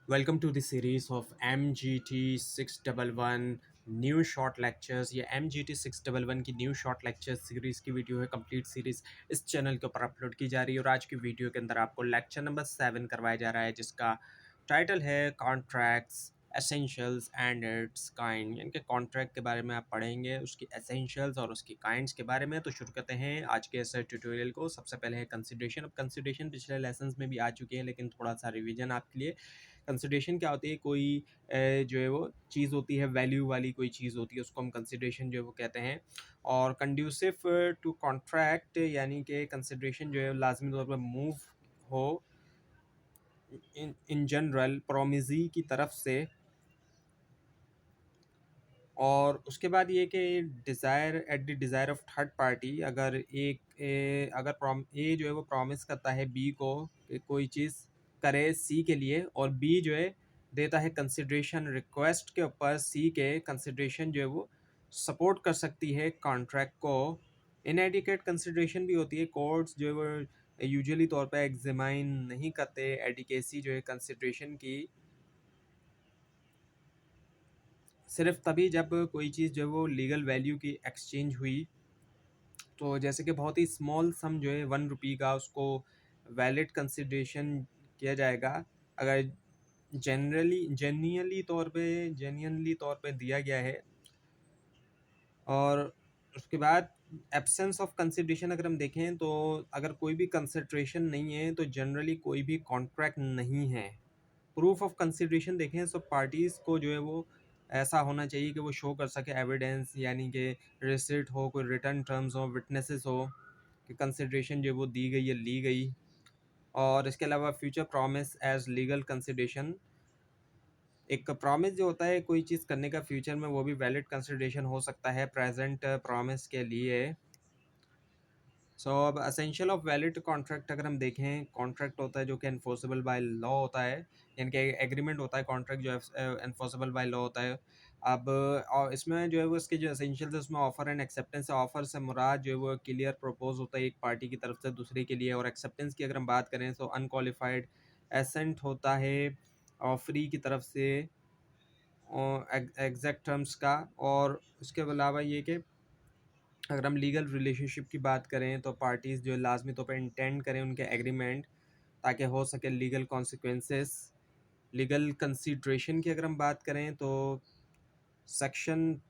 Welcome to the series of MGT 611 new short lectures. ये MGT 611 की new short lecture series की video है। Complete series इस channel के ऊपर अपलोड की जा रही है और आज की वीडियो के अंदर आपको लेक्चर नंबर 7 करवाया जा रहा है, जिसका टाइटल है contracts essentials and it's kind. यानी कि कॉन्ट्रैक्ट के बारे में आप पढ़ेंगे, उसकी एसेंशियल्स और उसकी काइंड्स के बारे में। तो शुरू करते हैं आज के इस ट्यूटोरियल को। सबसे पहले है कंसिडरेशन। अब कंसिडरेशन पिछले लेसन्स में भी आ चुके हैं, लेकिन थोड़ा सा रिवीजन आपके लिए। कंसिडरेशन क्या होती है? कोई जो है वो चीज़ होती है, वैल्यू वाली कोई चीज़ होती है, उसको हम कंसिडरेशन जो है वो कहते हैं। और कंड्यूसिव टू कॉन्ट्रैक्ट यानी कि कंसिडरेशन जो है लाजमी तौर पर मूव हो इन जनरल प्रोमिजी की तरफ से। और उसके बाद ये कि desire at the desire of third party, अगर अगर ए जो है वो प्रॉमिस करता है बी को कि कोई चीज़ करे सी के लिए, और बी जो है देता है कंसिडरेशन रिक्वेस्ट के ऊपर सी के, कंसिडरेशन जो है वो सपोर्ट कर सकती है कॉन्ट्रैक्ट को। इनएडिक्वेट कंसिडरेशन भी होती है। कोर्ट्स जो है वो यूजुअली तौर पे एग्जामाइन नहीं करते एडिकेसी जो है कंसिडरेशन की, सिर्फ तभी जब कोई चीज़ जो है वो लीगल वैल्यू की एक्सचेंज हुई। तो जैसे कि बहुत ही स्मॉल सम जो है 1 रुपी का, उसको वैलिड कंसिडरेशन किया जाएगा अगर जेन्युइनली तौर पे दिया गया है। और उसके बाद एब्सेंस ऑफ कंसिडरेशन अगर हम देखें तो अगर कोई भी कंसिडरेशन नहीं है तो जनरली कोई भी कॉन्ट्रैक्ट नहीं है। प्रूफ ऑफ कंसिडरेशन देखें तो पार्टीज़ को जो है वो ऐसा होना चाहिए कि वो शो कर सके एविडेंस, यानी कि रिसिट हो, कोई रिटर्न टर्म्स हो, विटनेसेस हो कि कंसिडरेशन जो है वो दी गई या ली गई। और इसके अलावा future promise as legal consideration, एक प्रॉमिस जो होता है कोई चीज़ करने का फ्यूचर में, वो भी वैलिड कंसिडरेशन हो सकता है प्रेजेंट प्रॉमिस के लिए। अब असेंशियल ऑफ वैलिड कॉन्ट्रैक्ट अगर हम देखें, कॉन्ट्रैक्ट होता है जो कि एनफोर्सेबल बाय लॉ होता है, यानी कि एग्रीमेंट होता है, कॉन्ट्रैक्ट जो है एनफोर्सेबल बाय लॉ होता है। अब और इसमें जो है वो इसके जो एसेंशियल्स है उसमें ऑफर एंड एक्सेप्टेंस है। ऑफर से मुराद जो है वो क्लियर प्रपोज होता है एक पार्टी की तरफ से दूसरे के लिए, और एक्सेप्टेंस की अगर हम बात करें तो अनक्वालिफाइड एसेंट होता है ऑफरी की तरफ से एग्जैक्ट टर्म्स का। और उसके अलावा ये कि अगर हम लीगल रिलेशनशिप की बात करें तो पार्टीज़ जो लाजमी तौर पर इंटेंड करें उनके एग्रीमेंट, ताकि हो सके लीगल कॉन्सिक्वेंसेस। लीगल कंसिड्रेशन की अगर हम बात करें तो सेक्शन,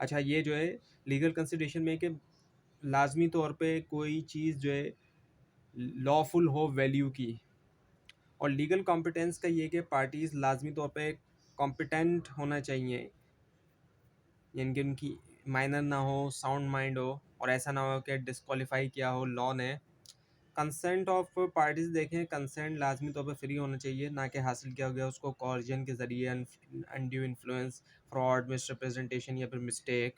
अच्छा ये जो है लीगल कंसिड्रेशन में कि लाजमी तौर पे कोई चीज़ जो है लॉफुल हो वैल्यू की। और लीगल कॉम्पिटेंस का ये कि पार्टीज़ लाजमी तौर पे कॉम्पिटेंट होना चाहिए, यानी कि उनकी माइनर ना हो, साउंड माइंड हो, और ऐसा ना हो कि डिस्क्वालीफाई किया हो लॉ ने। कंसेंट ऑफ पार्टीज देखें, कंसेंट लाजमी तौर पर फ्री होना चाहिए, ना कि हासिल किया गया उसको कॉर्जन के ज़रिए, अनड्यू इन्फ्लुएंस, फ्रॉड, मिसरिप्रेजेंटेशन या फिर मिस्टेक।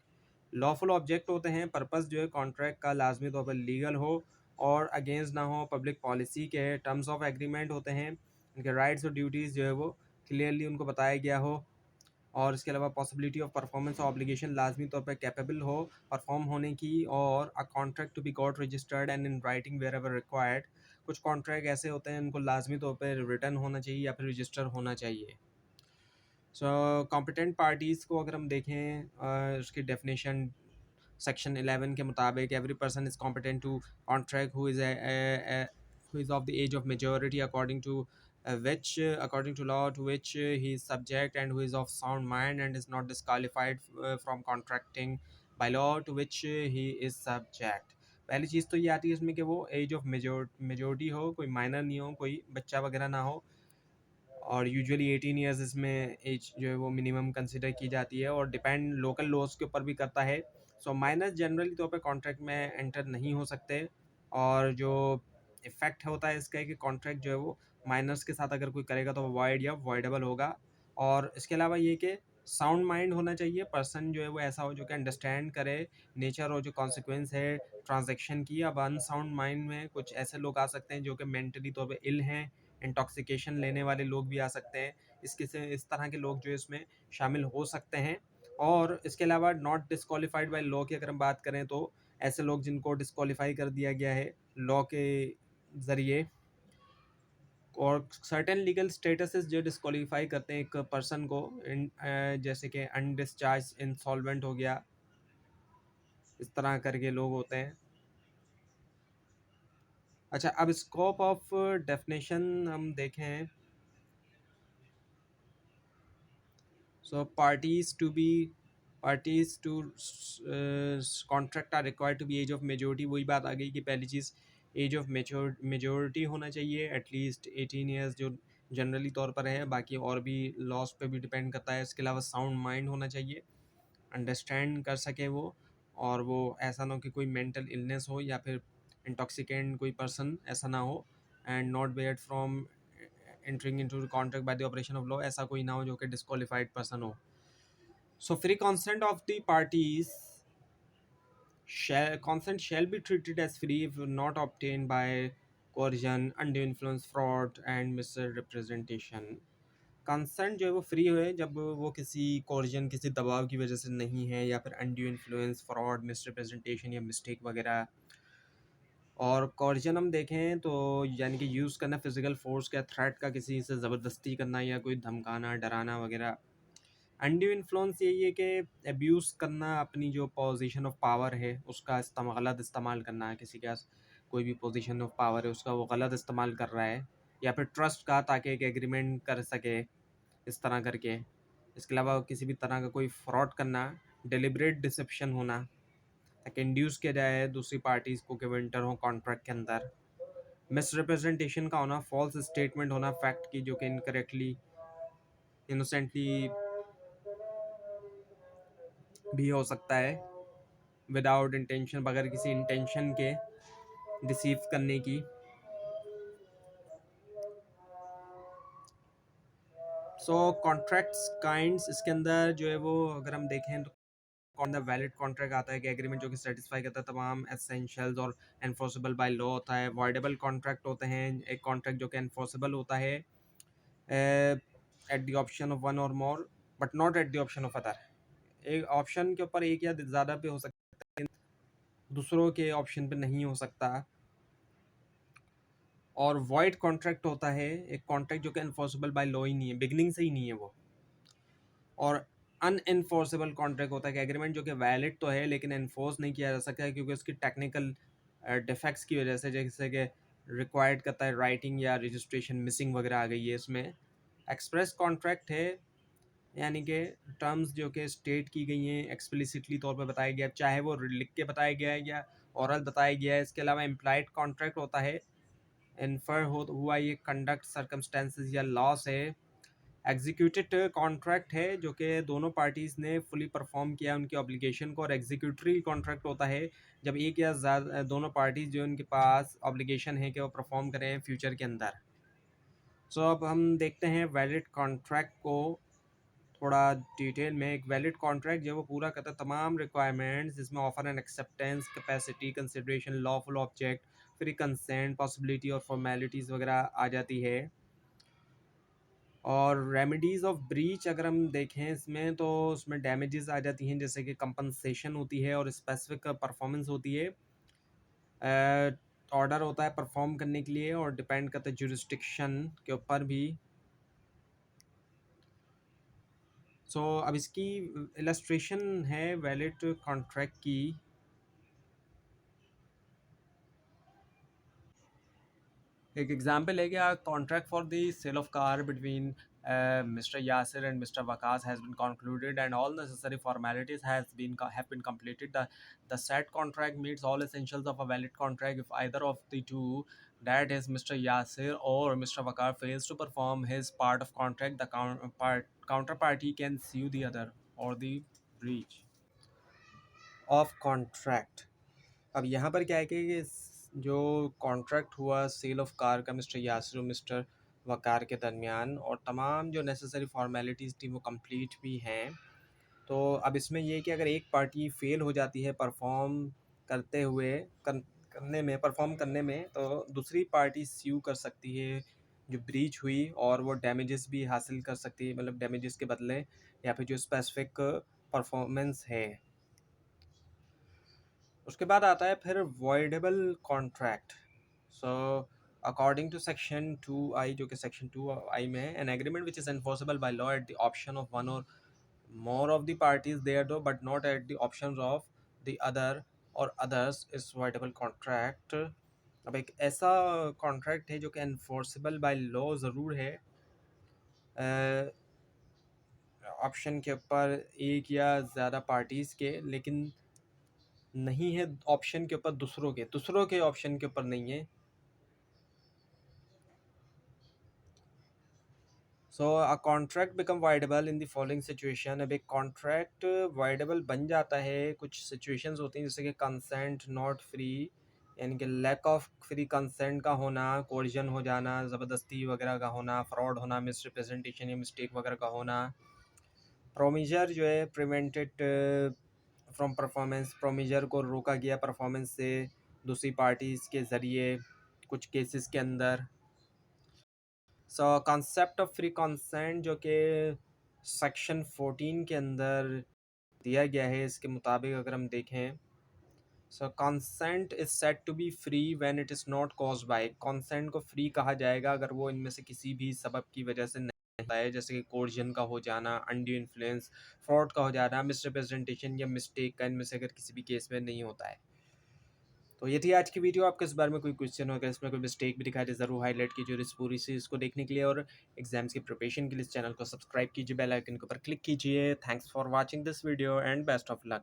लॉफुल ऑब्जेक्ट होते हैं, पर्पस जो है कॉन्ट्रैक्ट का लाजमी तौर पर लीगल हो और अगेंस्ट ना हो पब्लिक पॉलिसी के। टर्म्स ऑफ एग्रीमेंट होते हैं, उनके राइट्स और ड्यूटीज़ जो है वो क्लियरली उनको बताया गया हो। और इसके अलावा पॉसिबिलिटी ऑफ परफॉर्मेंस ऑब्लिगेशन, लाजमी तौर पर कैपेबल हो परफॉर्म होने की। और a contract to be got registered and in writing wherever required, कुछ कॉन्ट्रैक्ट ऐसे होते हैं उनको लाजमी तौर पर रिटर्न होना चाहिए या फिर रजिस्टर होना चाहिए। कॉम्पिटेंट पार्टीज़ को अगर हम देखें, उसकी डेफिनेशन सेक्शन 11 के मुताबिक, every person is competent to contract who is of the age of majority according to law to which he is subject, and who is of sound mind and is not disqualified from contracting by law to which he is subject। पहली चीज़ तो ये आती है इसमें कि वो as of majority हो, कोई माइनर नहीं हो, कोई बच्चा वगैरह ना हो। और यूजुअली 18 ईयर्स इसमें एज जो है वो मिनिमम कंसिडर की जाती है, और डिपेंड लोकल लॉज के ऊपर भी करता है। माइनस जनरली तौर पे कॉन्ट्रैक्ट में एंटर नहीं हो सकते। और जो इफ़ेक्ट होता है इसका है कि कॉन्ट्रैक्ट जो है वो माइनर्स के साथ अगर कोई करेगा तो वॉइड या वॉइडेबल होगा। और इसके अलावा ये कि साउंड माइंड होना चाहिए, पर्सन जो है वो ऐसा हो जो कि अंडरस्टैंड करे नेचर और जो कॉन्सिक्वेंस है ट्रांजैक्शन की। अब अनसाउंड माइंड में कुछ ऐसे लोग आ सकते हैं जो कि मेंटली तौर पे इल हैं, इंटॉक्सिकेशन लेने वाले लोग भी आ सकते हैं। इसके से इस तरह के लोग जो इसमें शामिल हो सकते हैं। और इसके अलावा नॉट डिस्क्वालीफाइड बाय लॉ की अगर हम बात करें तो ऐसे लोग जिनको डिस्क्वालीफाई कर दिया गया है लॉ के ज़रिए, और सर्टेन लीगल स्टेटसेस जो डिस्क्वालीफाई करते हैं एक पर्सन को, जैसे कि अनडिस्चार्ज इंसॉल्वेंट हो गया, इस तरह करके लोग होते हैं। अच्छा, अब स्कोप ऑफ डेफिनेशन हम देखें। So parties to contract are required to be age of majority. वही बात आ गई कि पहली चीज़ एज ऑफ मेजोरिटी होना चाहिए, एटलीस्ट 18 ईयर्स जो जनरली तौर पर है, बाकी और भी लॉस पे भी डिपेंड करता है। इसके अलावा साउंड माइंड होना चाहिए, अंडरस्टैंड कर सके वो, और वो ऐसा ना हो कि कोई मेंटल इलनेस हो या फिर इंटॉक्सिकेंट कोई पर्सन ऐसा ना हो, and not Baird from entering into contract by the operation of law, ऐसा कोई ना हो जो कि डिस्क्वालिफाइड पर्सन हो। So free consent of the parties consent shall be treated as free if not obtained by coercion, undue influence, fraud and misrepresentation। Consent जो है वो फ्री है जब वो किसी कोर्जन, किसी दबाव की वजह से नहीं है, या फिर अनड्यू इन्फ्लुएंस, फ्रॉड, मिसरिप्रेजेंटेशन या मिस्टेक वगैरह। और कोर्जन हम देखें तो यानी कि यूज़ करना फिजिकल फोर्स का, थ्रेट का, किसी से ज़बरदस्ती करना या कोई धमकाना, डराना वगैरह। अनड्यू इन्फ्लुएंस यही है कि अब्यूज़ करना, अपनी जो पोजीशन ऑफ पावर है उसका गलत इस्तेमाल करना है। किसी के पास कोई भी पोजीशन ऑफ पावर है उसका वो गलत इस्तेमाल कर रहा है, या फिर ट्रस्ट का, ताकि एक एग्रीमेंट कर सके, इस तरह करके। इसके अलावा किसी भी तरह का कोई फ्रॉड करना, डिलिबरेट डिसेप्शन होना, ताकि इंड्यूस किया जाए दूसरी पार्टीज़ को कि विंटर हो कॉन्ट्रैक्ट के अंदर। मिसरिप्रेजेंटेशन का होना, फॉल्स स्टेटमेंट होना फैक्ट की, जो कि इनकरेक्टली, इनोसेंटली भी हो सकता है, विदाउट इंटेंशन, बगैर किसी इंटेंशन के डिसीव करने की। सो कॉन्ट्रैक्ट्स काइंड्स, इसके अंदर जो है वो अगर हम देखें तो कौन द वैलिड कॉन्ट्रैक्ट आता है कि एग्रीमेंट जो कि सेटिस्फाई करता है तमाम एसेंशियल्स और एनफोर्सेबल बाय लॉ होता है। वॉइडेबल कॉन्ट्रैक्ट होते हैं, एक कॉन्ट्रैक्ट जो कि एनफोर्सेबल होता है at the option of one or more but not at the option of other. एक ऑप्शन के ऊपर एक या ज़्यादा पे हो सकता है, दूसरों के ऑप्शन पे नहीं हो सकता। और वॉइड कॉन्ट्रैक्ट होता है एक कॉन्ट्रैक्ट जो कि एनफोर्सेबल बाय लॉ ही नहीं है, बिगनिंग से ही नहीं है वो। और अनएनफोर्सेबल कॉन्ट्रैक्ट होता है कि एग्रीमेंट जो कि वैलिड तो है लेकिन एनफोर्स नहीं किया जा सकता है क्योंकि उसकी टेक्निकल डिफेक्ट्स की वजह से, जैसे कि रिक्वायर्ड करता है राइटिंग या रजिस्ट्रेशन मिसिंग वगैरह आ गई है इसमें। एक्सप्रेस कॉन्ट्रैक्ट है, यानी कि टर्म्स जो कि स्टेट की गई हैं, एक्सप्लिसिटली तौर पर बताया गया, चाहे वो लिख के बताया गया है या औरल बताया गया है। इसके अलावा इम्प्लाइड कॉन्ट्रैक्ट होता है, इन्फर हुआ ये कंडक्ट, सर्कमस्टेंसेस या लॉस है। एग्जीक्यूटेड कॉन्ट्रैक्ट है जो कि दोनों पार्टीज़ ने फुली परफॉर्म किया उनकी ऑब्लिगेशन को। और एग्जीक्यूटरी कॉन्ट्रैक्ट होता है जब एक या ज़्यादा दोनों पार्टीज़ जो उनके पास ऑब्लिगेशन है कि वो परफॉर्म करें फ्यूचर के अंदर। सो अब हम देखते हैं वैलिड कॉन्ट्रैक्ट को थोड़ा डिटेल में। एक वैलिड कॉन्ट्रैक्ट जो वो पूरा करता है तमाम रिक्वायरमेंट्स, जिसमें offer and acceptance, capacity, consideration, lawful object, free consent, possibility और फॉर्मेलिटीज़ वगैरह आ जाती है। और रेमेडीज़ ऑफ ब्रीच अगर हम देखें इसमें तो उसमें डैमेजेस आ जाती हैं, जैसे कि कंपनसेशन होती है और स्पेसिफिक परफॉर्मेंस होती है। ऑर्डर होता है परफॉर्म करने के लिए और डिपेंड करता है जुरिस्डिक्शन के ऊपर भी। सो अब इसकी इलस्ट्रेशन है वैलिड कॉन्ट्रैक्ट की। एक एग्जांपल है कि a contract for the sale of car between Mr. Yasir and Mr. Waqas has been concluded and all necessary formalities have been completed. The said contract meets all essentials of a valid contract. If either of the two, that is Mr. Yasir or Mr. Waqar, fails to perform his part of contract, the counterparty can sue the other or the breach of contract। अब यहाँ पर क्या है कि जो contract हुआ cell of car का mister Yasir और मिस्टर वकार के दरमियान, और तमाम जो नेसेसरी फॉर्मेलिटीज़ थी वो कंप्लीट भी हैं। तो अब इसमें ये है कि अगर एक पार्टी फेल हो जाती है परफॉर्म करते हुए करने में, परफॉर्म करने में, तो दूसरी पार्टी स्यू कर सकती है जो ब्रीच हुई, और वो डैमेजेस भी हासिल कर सकती है, मतलब डैमेजेस के बदले, या फिर जो स्पेसिफिक परफॉर्मेंस है। उसके बाद आता है फिर voidable contract. So according to section 2I, जो कि सेक्शन 2I में है, an agreement which is enforceable by law at the option of one और more of the parties there though but not at the options of the other or others is voidable contract। अब एक ऐसा contract है जो कि enforceable by law ज़रूर है option के ऊपर एक या ज़्यादा पार्टीज़ के, लेकिन नहीं है ऑप्शन के ऊपर दूसरों के ऑप्शन के ऊपर नहीं है। So a contract become voidable in the following situation. अब एक कॉन्ट्रैक्ट वाइडेबल बन जाता है, कुछ सिचुएशंस होती हैं जैसे कि कंसेंट नॉट फ्री, यानी कि लैक ऑफ फ्री कंसेंट का होना, कोर्जन हो जाना, ज़बरदस्ती वगैरह का होना, फ्रॉड होना, मिसरिप्रेजेंटेशन या मिस्टेक वगैरह का होना। प्रोमीजर जो है प्रिवेंटेड फ्रॉम परफॉर्मेंस, प्रोमीजर को रोका गया परफॉर्मेंस से दूसरी पार्टीज़ के ज़रिए कुछ केसेस के अंदर। So concept of free consent जो कि सेक्शन 14 के अंदर दिया गया है, इसके मुताबिक अगर हम देखें, so consent is said to be free when it is not caused by. Consent को फ्री कहा जाएगा अगर वो इनमें से किसी भी सबब की वजह से नहीं होता है, जैसे कि कोर्जन का हो जाना, अनड्यू इन्फ्लुएंस, फ्रॉड का हो जाना, मिसरिप्रेजेंटेशन या मिस्टेक का इनमें से अगर किसी भी केस में नहीं होता है। तो ये थी आज की वीडियो। आपके इस बारे में कोई क्वेश्चन हो, अगर इसमें कोई मिस्टेक भी दिखाई दे ज़रूर हाईलाइट कीजिए। और इस पूरी से इसको देखने के लिए और एग्जाम्स की प्रिपरेशन के लिए इस चैनल को सब्सक्राइब कीजिए, बेल आइकन के ऊपर क्लिक कीजिए। Thanks for watching this video and best of luck.